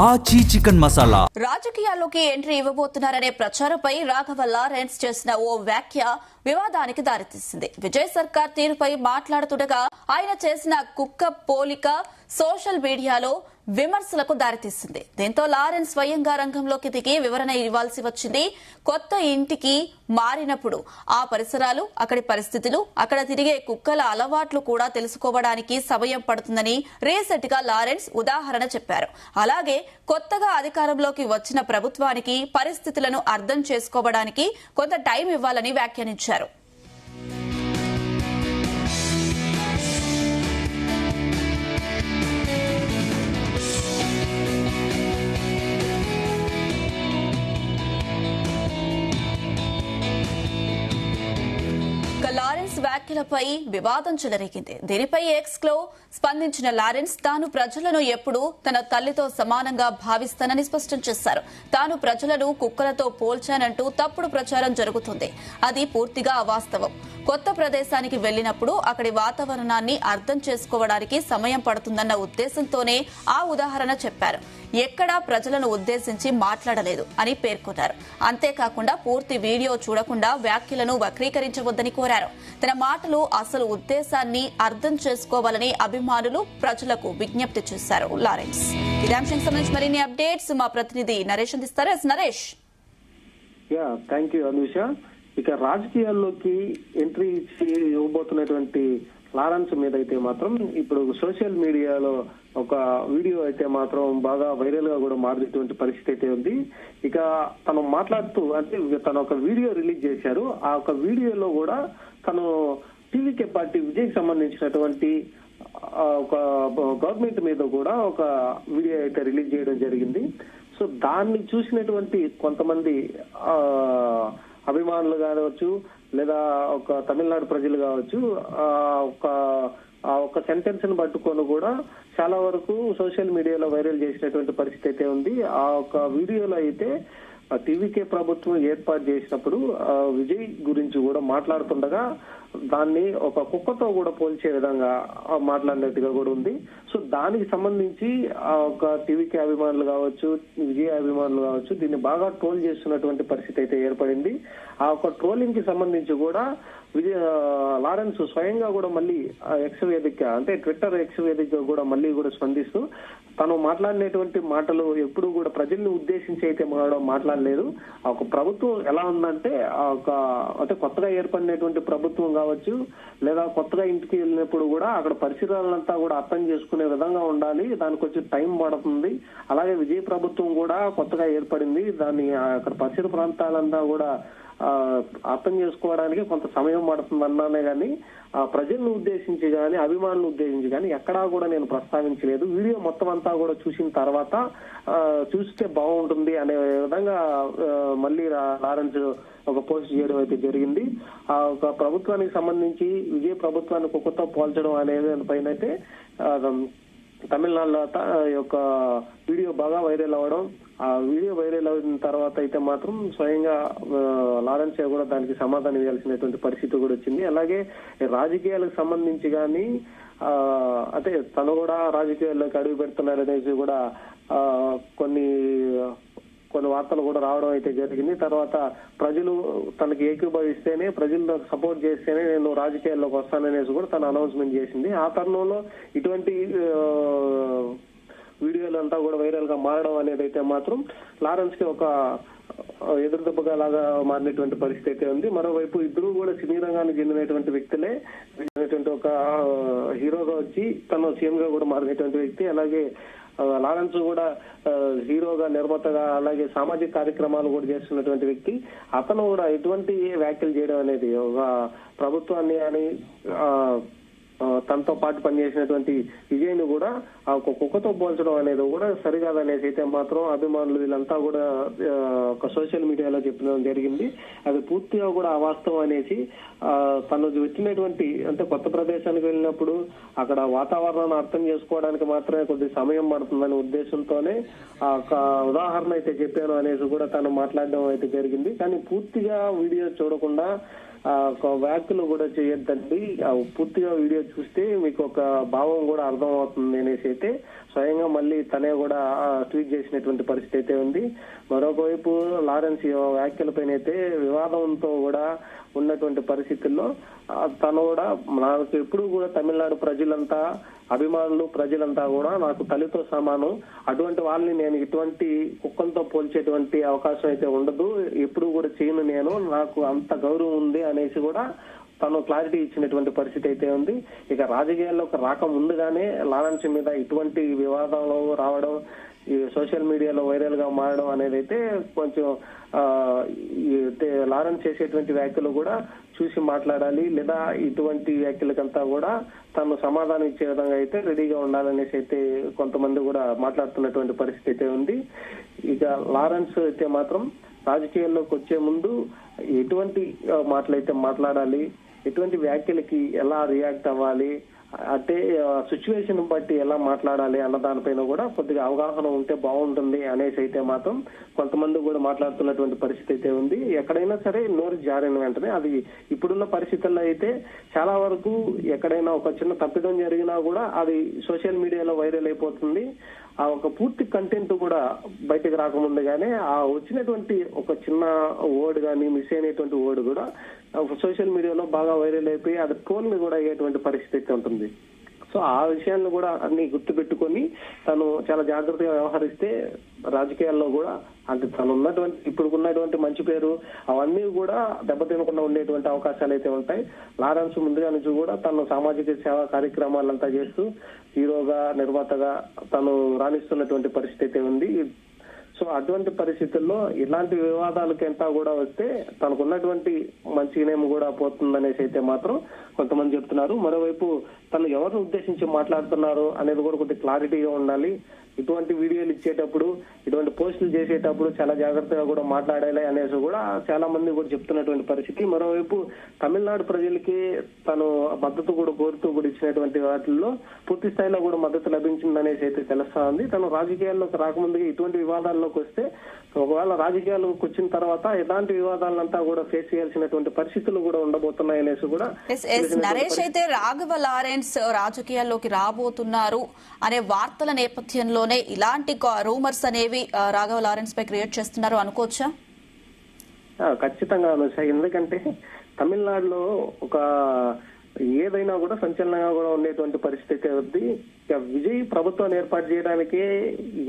ఆచి చికెన్ మసాలా. రాజకీయాల్లోకి entry ఇవ్వబోతున్నారనే ప్రచారంపై Raghava Lawrence చేసిన ఓ వ్యాఖ్య వివాదానికి దారితీసింది. విజయ్ సర్కార్ తీరుపై మాట్లాడుతుండగా ఆయన చేసిన కుక్క పోలిక సోషల్ మీడియాలో విమర్శలకు దారితీసింది. దీంతో లారెన్స్ స్వయంగా రంగంలోకి దిగి వివరణ ఇవ్వాల్సి వచ్చింది. కొత్త ఇంటికి మారినప్పుడు ఆ పరిసరాలు, అక్కడి పరిస్థితులు, అక్కడ తిరిగే కుక్కల అలవాట్లు కూడా తెలుసుకోవడానికి సమయం పడుతుందని రీసెంట్ గా లారెన్స్ ఉదాహరణ చెప్పారు. అలాగే కొత్తగా అధికారంలోకి వచ్చిన ప్రభుత్వానికి పరిస్థితులను అర్థం చేసుకోవడానికి కొంత టైం ఇవ్వాలని వ్యాఖ్యానించారు. లారెన్స్ వ్యాఖ్యలపై వివాదం చెలరేగింది. దీనిపై ఎక్స్ లో స్పందించిన లారెన్స్ తాను ప్రజలను ఎప్పుడూ తన తల్లితో సమానంగా భావిస్తానని స్పష్టం చేశారు. తాను ప్రజలను కుక్కలతో పోల్చానంటూ తప్పుడు ప్రచారం జరుగుతుంది. అది పూర్తిగా అవాస్తవం. కొత్త ప్రదేశానికి వెళ్లినప్పుడు అక్కడి వాతావరణాన్ని అర్థం చేసుకోవడానికి సమయం పడుతుందన్న ఉద్దేశంతోనే ఆ ఉదాహరణ చెప్పారు. ఎక్కడా ప్రజలను ఉద్దేశించి మాట్లాడలేదు అని పేర్కొన్నారు. అంతేకాకుండా పూర్తి వీడియో చూడకుండా వ్యాఖ్యలను వక్రీకరించవద్దని కోరారు. తన మాటలు అసలు ఉద్దేశాన్ని అర్థం చేసుకోవాలని అభిమానులు ప్రజలకు విజ్ఞప్తి చేశారు లారెన్స్. ఇదే అంశానికి సంబంధించి మరిన్ని అప్డేట్స్ మా ప్రతినిధి నరేష్ అందిస్తారు. నరేష్. Thank you Anusha. ఇక రాజకీయాల్లోకి ఎంట్రీ ఇచ్చి ఇవ్వబోతున్నటువంటి లారెన్స్ మీద అయితే మాత్రం ఇప్పుడు సోషల్ మీడియాలో ఒక వీడియో అయితే మాత్రం బాగా వైరల్ గా కూడా మారినటువంటి పరిస్థితి అయితే ఉంది. ఇక తను మాట్లాడుతూ అంటే తను ఒక వీడియో రిలీజ్ చేశారు. ఆ ఒక వీడియోలో కూడా తను టీవీకే పార్టీ విజయ్కి సంబంధించినటువంటి ఒక గవర్నమెంట్ మీద కూడా ఒక వీడియో అయితే రిలీజ్ చేయడం జరిగింది. సో దాన్ని చూసినటువంటి కొంతమంది అభిమానులు కావచ్చు, లేదా ఒక తమిళనాడు ప్రజలు కావచ్చు, ఒక సెంటెన్స్ ని పట్టుకొని కూడా చాలా వరకు సోషల్ మీడియాలో వైరల్ చేసినటువంటి పరిస్థితి అయితే ఉంది. ఆ ఒక వీడియోలో అయితే టీవీకే ప్రభుత్వం ఏర్పాటు చేసినప్పుడు విజయ్ గురించి కూడా మాట్లాడుతుండగా దాన్ని ఒక కుక్కతో కూడా పోల్చే విధంగా మాట్లాడినట్టుగా కూడా ఉంది. సో దానికి సంబంధించి ఒక టీవీకే అభిమానులు కావచ్చు, విజయ్ అభిమానులు కావచ్చు దీన్ని బాగా ట్రోల్ చేస్తున్నటువంటి పరిస్థితి అయితే ఏర్పడింది. ఆ ఒక ట్రోలింగ్ కి సంబంధించి కూడా లారెన్స్ స్వయంగా కూడా మళ్ళీ ఎక్స్ వేదిక అంటే ట్విట్టర్ ఎక్స్ వేదిక కూడా మళ్ళీ కూడా స్పందిస్తూ తను మాట్లాడినటువంటి మాటలు ఎప్పుడు కూడా ప్రజల్ని ఉద్దేశించి అయితే మాట్లాడలేదు. ఆ ఒక ప్రభుత్వం ఎలా ఉందంటే అంటే కొత్తగా ఏర్పడినటువంటి ప్రభుత్వం కావచ్చు, లేదా కొత్తగా ఇంటికి వెళ్ళినప్పుడు కూడా అక్కడ పరిసరాలంతా కూడా అర్థం చేసుకునే విధంగా ఉండాలి. దానికి వచ్చి టైం పడుతుంది. అలాగే విజయ ప్రభుత్వం కూడా కొత్తగా ఏర్పడింది. దాన్ని అక్కడ పరిసర ప్రాంతాలంతా కూడా అర్థం చేసుకోవడానికి కొంత సమయం పడుతుంది అన్నానే గానీ ప్రజలను ఉద్దేశించి గానీ అభిమానులను ఉద్దేశించి గానీ ఎక్కడా కూడా నేను ప్రస్తావించలేదు. వీడియో మొత్తం అంతా కూడా చూసిన తర్వాత చూస్తే బాగుంటుంది అనే విధంగా మళ్ళీ లారెన్స్ ఒక పోస్ట్ చేయడం అయితే జరిగింది. ఆ ఒక ప్రభుత్వానికి సంబంధించి విజయ ప్రభుత్వాన్ని కుక్కతో పోల్చడం అనే పైన అయితే తమిళనాడులో యొక్క వీడియో బాగా వైరల్ అవ్వడం, ఆ వీడియో వైరల్ అయిన తర్వాత అయితే మాత్రం స్వయంగా లారెన్స్ కూడా దానికి సమాధానం ఇవ్వాల్సినటువంటి పరిస్థితి కూడా వచ్చింది. అలాగే రాజకీయాలకు సంబంధించి కానీ అంటే తను కూడా రాజకీయాల్లోకి అడుగు పెడుతున్నారనేసి కూడా కొన్ని వార్తలు కూడా రావడం అయితే జరిగింది. తర్వాత ప్రజలు తనకి ఏకీభవిస్తేనే, ప్రజలు సపోర్ట్ చేస్తేనే నేను రాజకీయాల్లోకి వస్తాననేసి కూడా తను అనౌన్స్మెంట్ చేసింది. ఆ తరుణంలో ఇటువంటి వీడియోలు అంతా కూడా వైరల్ గా మారడం అనేది అయితే మాత్రం లారెన్స్ కి ఒక ఎదురుదెబ్బగా లాగా మారినటువంటి పరిస్థితి అయితే ఉంది. మరోవైపు ఇద్దరు కూడా సినీ రంగానికి చెందినటువంటి వ్యక్తులే. ఒక హీరోగా వచ్చి తను సీఎం గా కూడా మారినటువంటి వ్యక్తి. అలాగే లారెన్స్ కూడా హీరోగా, నిర్మాతగా, అలాగే సామాజిక కార్యక్రమాలు కూడా చేస్తున్నటువంటి వ్యక్తి. అతను కూడా ఎటువంటి వ్యాఖ్యలు చేయడం అనేది ఒక ప్రభుత్వాన్ని అని తనతో పాటు పనిచేసినటువంటి విజయ్ని కూడా ఒక కుక్కతో పోల్చడం అనేది కూడా సరికాదనేసి అయితే మాత్రం అభిమానులు వీళ్ళంతా కూడా ఒక సోషల్ మీడియాలో చెప్పడం జరిగింది. అది పూర్తిగా కూడా అవాస్తవం అనేసి తను వచ్చినటువంటి అంటే కొత్త ప్రదేశానికి వెళ్ళినప్పుడు అక్కడ వాతావరణాన్ని అర్థం చేసుకోవడానికి మాత్రమే కొద్ది సమయం పడుతుందనే ఉద్దేశంతోనే ఒక ఉదాహరణ అయితే చెప్పాను అనేసి కూడా తను మాట్లాడడం అయితే జరిగింది. కానీ పూర్తిగా వీడియో చూడకుండా ఒక వ్యాఖ్యలు కూడా చేయొద్దండి, పూర్తిగా వీడియో చూస్తే మీకు ఒక భావం కూడా అర్థం అవుతుంది అనేసి అయితే స్వయంగా మళ్ళీ తనే కూడా ట్వీట్ చేసినటువంటి పరిస్థితి అయితే ఉంది. మరొకవైపు లారెన్స్ వ్యాఖ్యలపైన అయితే వివాదంతో కూడా ఉన్నటువంటి పరిస్థితుల్లో తను కూడా నాకు ఎప్పుడు కూడా తమిళనాడు ప్రజలంతా అభిమానులు ప్రజలంతా కూడా నాకు తల్లితో సమానం, అటువంటి వాళ్ళని నేను ఇటువంటి కుక్కలతో పోల్చేటువంటి అవకాశం అయితే ఉండదు, ఎప్పుడు కూడా చేయను, నేను నాకు అంత గౌరవం ఉంది అనేసి కూడా తను క్లారిటీ ఇచ్చినటువంటి పరిస్థితి అయితే ఉంది. ఇక రాజకీయాల్లోకి రాక ముందుగానే లారెన్స్ మీద ఇటువంటి వివాదంలో రావడం, ఈ సోషల్ మీడియాలో వైరల్ గా మారడం అనేది అయితే కొంచెం లారెన్స్ చేసేటువంటి వ్యాఖ్యలు కూడా చూసి మాట్లాడాలి, లేదా ఇటువంటి వ్యాఖ్యలకంతా కూడా తను సమాధానం ఇచ్చే విధంగా అయితే రెడీగా ఉండాలనేసి అయితే కొంతమంది కూడా మాట్లాడుతున్నటువంటి పరిస్థితి అయితే ఉంది. ఇక లారెన్స్ అయితే మాత్రం రాజకీయాల్లోకి వచ్చే ముందు ఎటువంటి మాటలైతే మాట్లాడాలి, ఎటువంటి వ్యాఖ్యలకి ఎలా రియాక్ట్ అవ్వాలి, అంటే సిచ్యువేషన్ బట్టి ఎలా మాట్లాడాలి అన్న దానిపైన కూడా కొద్దిగా అవగాహన ఉంటే బాగుంటుంది అనేసి అయితే మాత్రం కొంతమంది కూడా మాట్లాడుతున్నటువంటి పరిస్థితి అయితే ఉంది. ఎక్కడైనా సరే నోరు జారిన వెంటనే అది ఇప్పుడున్న పరిస్థితుల్లో అయితే చాలా వరకు ఎక్కడైనా ఒక చిన్న తప్పిదం జరిగినా కూడా అది సోషల్ మీడియాలో వైరల్ అయిపోతుంది. ఆ ఒక పూర్తి కంటెంట్ కూడా బయటకు రాకముందుగానే ఆ వచ్చినటువంటి ఒక చిన్న వర్డ్ కానీ మిస్ అయినటువంటి వర్డ్ కూడా సోషల్ మీడియాలో బాగా వైరల్ అయిపోయి అది ట్రోల్ కూడా అయ్యేటువంటి పరిస్థితి ఉంటుంది. సో ఆ విషయాన్ని కూడా అన్ని గుర్తుపెట్టుకొని తను చాలా జాగ్రత్తగా వ్యవహరిస్తే రాజకీయాల్లో కూడా అంటే తను ఉన్నటువంటి ఇప్పుడున్నటువంటి మంచి పేరు అవన్నీ కూడా దెబ్బతినకుండా ఉండేటువంటి అవకాశాలు అయితే ఉంటాయి. లారెన్స్ ముందుగా నుంచి కూడా తను సామాజిక సేవా కార్యక్రమాలంతా చేస్తూ హీరోగా నిర్మాతగా తను రాణిస్తున్నటువంటి పరిస్థితి అయితే ఉంది. సో అటువంటి పరిస్థితుల్లో ఇలాంటి వివాదాలకంతా కూడా వస్తే తనకున్నటువంటి మంచి నేమ్ కూడా పోతుందనేసి అయితే మాత్రం కొంతమంది చెప్తున్నారు. మరోవైపు తను ఎవరిని ఉద్దేశించి మాట్లాడుతున్నారు అనేది కూడా కొద్దిగా క్లారిటీగా ఉండాలి. ఇటువంటి వీడియోలు ఇచ్చేటప్పుడు, ఇటువంటి పోస్టులు చేసేటప్పుడు చాలా జాగ్రత్తగా కూడా మాట్లాడాలి అనేసి కూడా చాలా మంది కూడా చెప్తున్నటువంటి పరిస్థితి. మరోవైపు తమిళనాడు ప్రజలకి తను మద్దతు కూడా కోరుతూ కూడా ఇచ్చినటువంటి వాటిల్లో పూర్తి స్థాయిలో కూడా మద్దతు లభించిందనేసి అయితే తెలుస్తా ఉంది. తను రాజకీయాల్లోకి రాకముందుగా ఇటువంటి వివాదాల్లోకి వస్తే ఒకవేళ రాజకీయాల్లోకి వచ్చిన తర్వాత ఎలాంటి వివాదాలంతా కూడా ఫేస్ చేయాల్సినటువంటి పరిస్థితులు కూడా ఉండబోతున్నాయనేసి కూడా నరేష్ అయితే రాఘవ లారెన్స్ రాజకీయాల్లోకి రాబోతున్నారు అనే వార్తల నేపథ్యంలోనే ఇలాంటి రూమర్స్ అనేవి రాఘవ లారెన్స్ పై క్రియేట్ చేస్తున్నారు అనుకోవచ్చా? ఖచ్చితంగా అనుష, ఎందుకంటే తమిళనాడులో ఒక ఏదైనా కూడా సంచలనంగా కూడా ఉండేటువంటి పరిస్థితి ఉంది. విజయ్ ప్రభుత్వాన్ని ఏర్పాటు చేయడానికి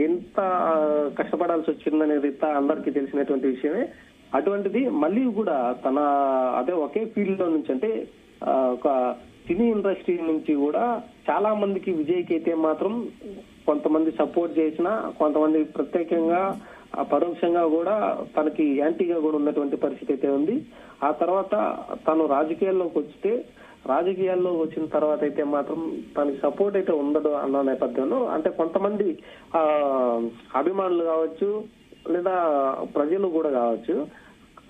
ఎంత కష్టపడాల్సి వచ్చిందనేది అందరికీ తెలిసినటువంటి విషయమే. అటువంటిది మళ్ళీ కూడా తన అదే ఒకే ఫీల్డ్ లో నుంచి అంటే ఒక సినీ ఇండస్ట్రీ నుంచి కూడా చాలా మందికి విజయ్కి అయితే మాత్రం కొంతమంది సపోర్ట్ చేసిన, కొంతమంది ప్రత్యేకంగా పరోక్షంగా కూడా తనకి యాంటీగా కూడా ఉన్నటువంటి పరిస్థితి అయితే ఉంది. ఆ తర్వాత తను రాజకీయాల్లో వచ్చిన తర్వాత అయితే మాత్రం తనకి సపోర్ట్ అయితే ఉండదు అన్న నేపథ్యంలో అంటే కొంతమంది అభిమానులు కావచ్చు లేదా ప్రజలు కూడా కావచ్చు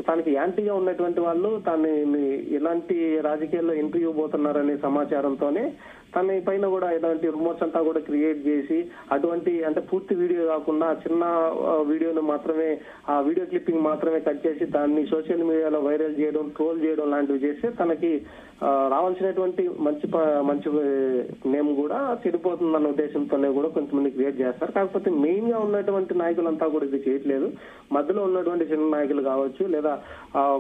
తనకి యాంటీగా ఉన్నటువంటి వాళ్ళు తనని ఎలాంటి రాజకీయాల్లో ఎంట్రీ ఇవ్వబోతున్నారనే సమాచారంతోనే తన పైన కూడా ఇలాంటి రూమర్స్ అంతా కూడా క్రియేట్ చేసి అటువంటి అంటే పూర్తి వీడియో కాకుండా చిన్న వీడియోను మాత్రమే ఆ వీడియో క్లిప్పింగ్ మాత్రమే కట్ చేసి దాన్ని సోషల్ మీడియాలో వైరల్ చేయడం, ట్రోల్ చేయడం లాంటివి చేస్తే తనకి రావాల్సినటువంటి మంచి నేమ్ కూడా చెడిపోతుందన్న ఉద్దేశంతోనే కూడా కొంతమంది క్రియేట్ చేస్తారు. కాకపోతే మెయిన్ గా ఉన్నటువంటి నాయకులంతా కూడా ఇది చేయట్లేదు. మధ్యలో ఉన్నటువంటి చిన్న నాయకులు కావచ్చు లేదా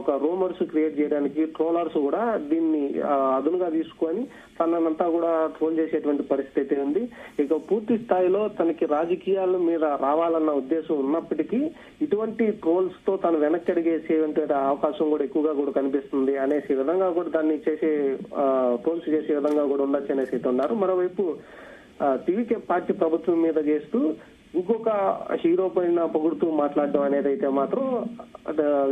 ఒక రూమర్స్ క్రియేట్ చేయడానికి ట్రోలర్స్ కూడా దీన్ని అదునుగా తీసుకొని తనంతా కూడా ట్రోల్ చేసేటువంటి పరిస్థితి అయితే ఉంది. ఇక పూర్తి స్థాయిలో తనకి రాజకీయాల మీద రావాలన్న ఉద్దేశం ఉన్నప్పటికీ ఇటువంటి ట్రోల్స్ తో తను వెనక్కి అడిగేసేటువంటి అవకాశం కూడా ఎక్కువగా కూడా కనిపిస్తుంది అనేసి విధంగా కూడా దాన్ని ట్రోల్స్ చేసే విధంగా కూడా ఉండొచ్చు అనేసి అయితే ఉన్నారు. మరోవైపు టీవీకే పార్టీ ప్రభుత్వం మీద చేస్తూ ఇంకొక హీరో పైన పొగుడుతూ మాట్లాడడం అనేది అయితే మాత్రం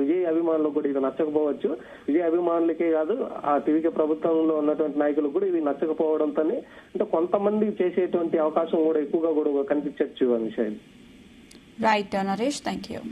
విజయ్ అభిమానులకు కూడా ఇది నచ్చకపోవచ్చు. విజయ్ అభిమానులకే కాదు ఆ టీవీకే ప్రభుత్వంలో ఉన్నటువంటి నాయకులకు కూడా ఇది నచ్చకపోవడంతోనే అంటే కొంతమంది చేసేటువంటి అవకాశం కూడా ఎక్కువగా కూడా కనిపించవచ్చు అనే విషయం. Right Naresh, thank you.